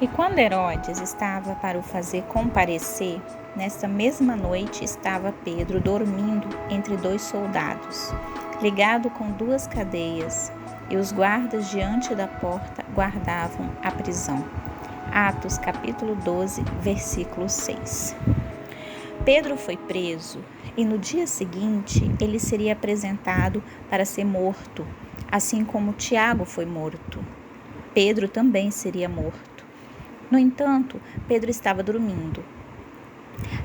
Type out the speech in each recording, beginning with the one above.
E quando Herodes estava para o fazer comparecer, nesta mesma noite estava Pedro dormindo entre dois soldados, ligado com duas cadeias, e os guardas diante da porta guardavam a prisão. Atos capítulo 12, versículo 6. Pedro foi preso e no dia seguinte ele seria apresentado para ser morto, assim como Tiago foi morto. Pedro também seria morto. No entanto, Pedro estava dormindo.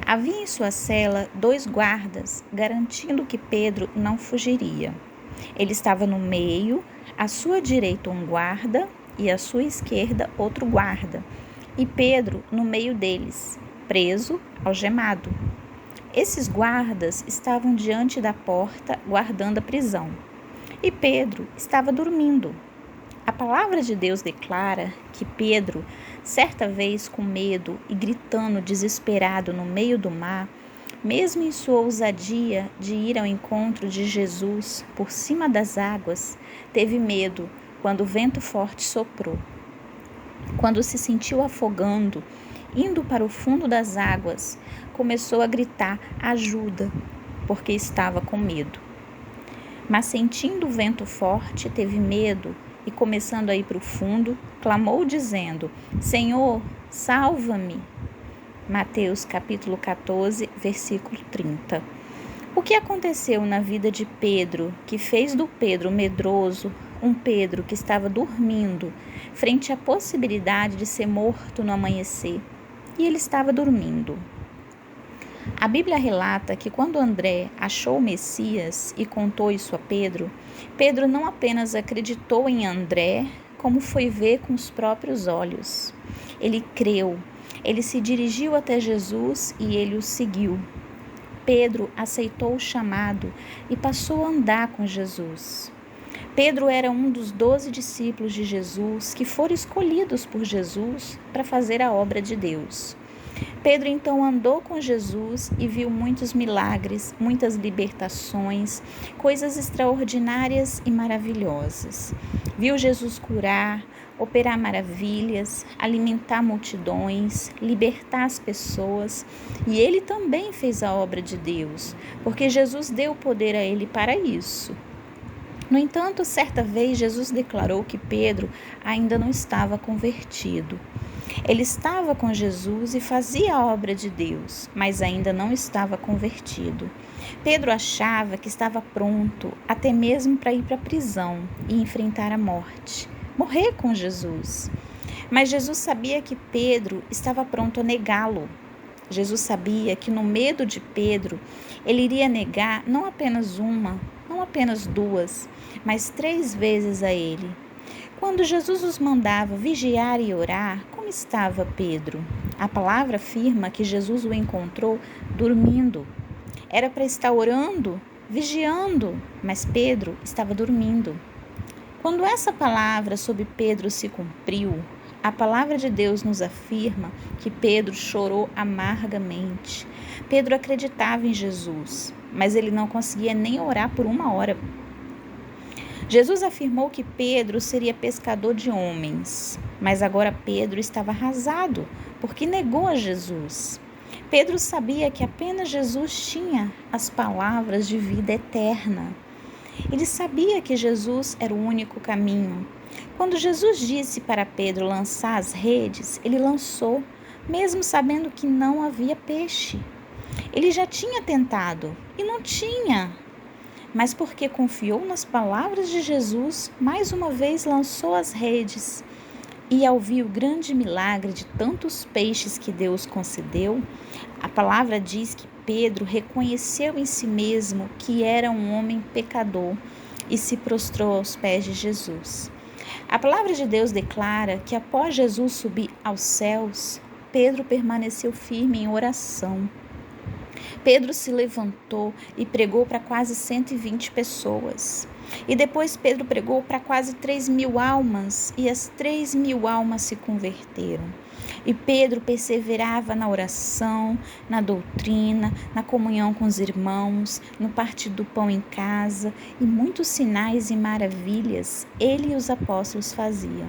Havia em sua cela 2 guardas, garantindo que Pedro não fugiria. Ele estava no meio, à sua direita um guarda e à sua esquerda outro guarda, e Pedro no meio deles, preso, algemado. Esses guardas estavam diante da porta, guardando a prisão, e Pedro estava dormindo. A palavra de Deus declara que Pedro, certa vez com medo e gritando desesperado no meio do mar, mesmo em sua ousadia de ir ao encontro de Jesus por cima das águas, teve medo quando o vento forte soprou. Quando se sentiu afogando, indo para o fundo das águas, começou a gritar ajuda, porque estava com medo. Mas sentindo o vento forte, teve medo e, começando a ir para o fundo, clamou dizendo: Senhor, salva-me. Mateus capítulo 14, versículo 30. O que aconteceu na vida de Pedro, que fez do Pedro medroso, um Pedro que estava dormindo, frente à possibilidade de ser morto no amanhecer, e ele estava dormindo? A Bíblia relata que quando André achou o Messias e contou isso a Pedro, Pedro não apenas acreditou em André, como foi ver com os próprios olhos. Ele creu, ele se dirigiu até Jesus e ele o seguiu. Pedro aceitou o chamado e passou a andar com Jesus. Pedro era um dos 12 discípulos de Jesus que foram escolhidos por Jesus para fazer a obra de Deus. Pedro então andou com Jesus e viu muitos milagres, muitas libertações, coisas extraordinárias e maravilhosas. Viu Jesus curar, operar maravilhas, alimentar multidões, libertar as pessoas, e ele também fez a obra de Deus, porque Jesus deu poder a ele para isso. No entanto, certa vez Jesus declarou que Pedro ainda não estava convertido. Ele estava com Jesus e fazia a obra de Deus, mas ainda não estava convertido. Pedro achava que estava pronto até mesmo para ir para a prisão e enfrentar a morte, morrer com Jesus. Mas Jesus sabia que Pedro estava pronto a negá-lo. Jesus sabia que no medo de Pedro, ele iria negar não apenas uma, não apenas 2, mas 3 vezes a ele. Quando Jesus os mandava vigiar e orar, como estava Pedro? A palavra afirma que Jesus o encontrou dormindo. Era para estar orando, vigiando, mas Pedro estava dormindo. Quando essa palavra sobre Pedro se cumpriu, a palavra de Deus nos afirma que Pedro chorou amargamente. Pedro acreditava em Jesus, mas ele não conseguia nem orar por 1 hora. Jesus afirmou que Pedro seria pescador de homens, mas agora Pedro estava arrasado, porque negou a Jesus. Pedro sabia que apenas Jesus tinha as palavras de vida eterna. Ele sabia que Jesus era o único caminho. Quando Jesus disse para Pedro lançar as redes, ele lançou, mesmo sabendo que não havia peixe. Ele já tinha tentado e não tinha. Mas porque confiou nas palavras de Jesus, mais uma vez lançou as redes. E ao ver o grande milagre de tantos peixes que Deus concedeu, a palavra diz que Pedro reconheceu em si mesmo que era um homem pecador e se prostrou aos pés de Jesus. A palavra de Deus declara que após Jesus subir aos céus, Pedro permaneceu firme em oração. Pedro se levantou e pregou para quase 120 pessoas. E depois Pedro pregou para quase 3.000 almas, e as 3.000 almas se converteram. E Pedro perseverava na oração, na doutrina, na comunhão com os irmãos, no partir do pão em casa, e muitos sinais e maravilhas ele e os apóstolos faziam.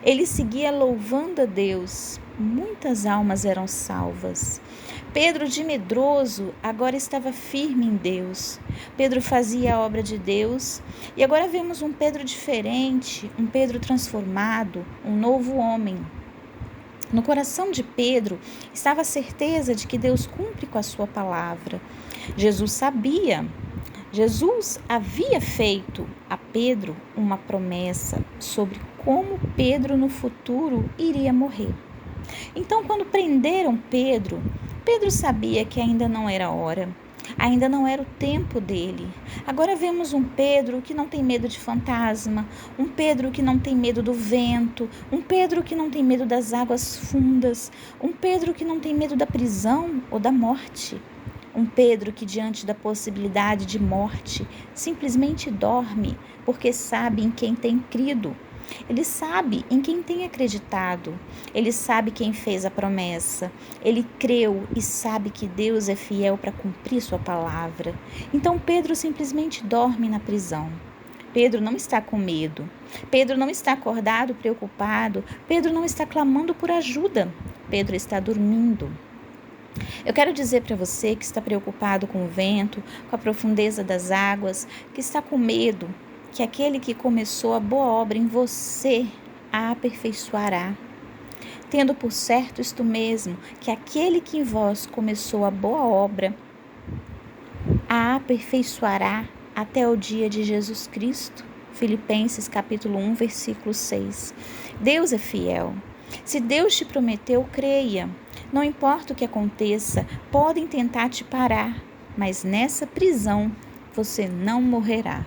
Ele seguia louvando a Deus. Muitas almas eram salvas. Pedro, de medroso, agora estava firme em Deus. Pedro fazia a obra de Deus e agora vemos um Pedro diferente, um Pedro transformado, um novo homem. No coração de Pedro estava a certeza de que Deus cumpre com a sua palavra. Jesus havia feito a Pedro uma promessa sobre como Pedro no futuro iria morrer. Então, quando prenderam Pedro sabia que ainda não era hora, ainda não era o tempo dele. Agora vemos um Pedro que não tem medo de fantasma, um Pedro que não tem medo do vento, um Pedro que não tem medo das águas fundas, um Pedro que não tem medo da prisão ou da morte. Um Pedro que, diante da possibilidade de morte, simplesmente dorme, porque sabe em quem tem crido. Ele sabe em quem tem acreditado. Ele sabe quem fez a promessa. Ele creu e sabe que Deus é fiel para cumprir sua palavra. Então Pedro simplesmente dorme na prisão. Pedro não está com medo. Pedro não está acordado, preocupado. Pedro não está clamando por ajuda. Pedro está dormindo. Eu quero dizer para você que está preocupado com o vento, com a profundeza das águas, que está com medo, que aquele que começou a boa obra em você a aperfeiçoará. Tendo por certo isto mesmo, que aquele que em vós começou a boa obra a aperfeiçoará até o dia de Jesus Cristo. Filipenses capítulo 1, versículo 6. Deus é fiel. Se Deus te prometeu, creia. Não importa o que aconteça, podem tentar te parar, mas nessa prisão você não morrerá.